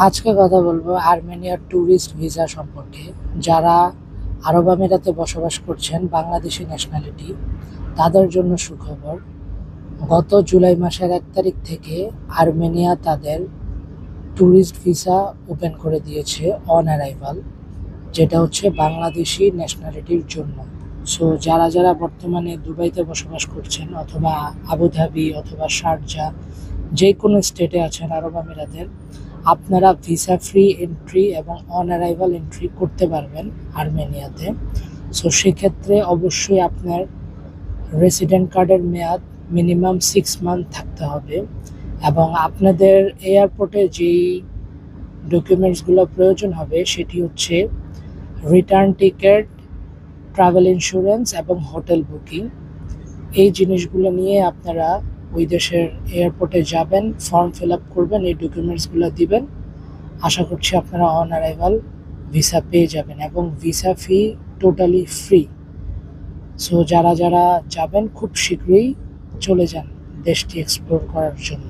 আজকে কথা বলবো আর্মেনিয়ার ট্যুরিস্ট ভিসা সম্পর্কে। যারা আরব আমিরাতে বসবাস করছেন বাংলাদেশি ন্যাশনালিটি, তাদের জন্য সুখবর। গত জুলাই মাসের 1 তারিখ থেকে আর্মেনিয়া তাদের ট্যুরিস্ট ভিসা ওপেন করে দিয়েছে অন অ্যারাইভাল, যেটা হচ্ছে বাংলাদেশি ন্যাশনালিটির জন্য। সো যারা যারা বর্তমানে দুবাইতে বসবাস করছেন অথবা আবুধাবি অথবা শারজা, যে কোনো স্টেটে আছেন আরব আমিরাতের, আপনারা ভিসা ফ্রি এন্ট্রি এবং অন অ্যারাইভাল এন্ট্রি করতে পারবেন আর্মেনিয়াতে। সো সেক্ষেত্রে অবশ্যই আপনার রেসিডেন্ট কার্ডের মেয়াদ মিনিমাম 6 মান্থ থাকতে হবে, এবং আপনাদের এয়ারপোর্টে যেই ডকুমেন্টসগুলো প্রয়োজন হবে সেটি হচ্ছে রিটার্ন টিকিট, ট্রাভেল ইন্স্যুরেন্স এবং হোটেল বুকিং। এই জিনিসগুলো নিয়ে আপনারা ওই দেশের এয়ারপোর্টে যাবেন, ফর্ম ফিল আপ করবেন, এই ডকুমেন্টসগুলো দিবেন। আশা করছি আপনারা অন অ্যারাইভাল ভিসা পেয়ে যাবেন, এবং ভিসা ফি টোটালি ফ্রি। সো যারা যারা যাবেন খুব শীঘ্রই চলে যান দেশটি এক্সপ্লোর করার জন্য।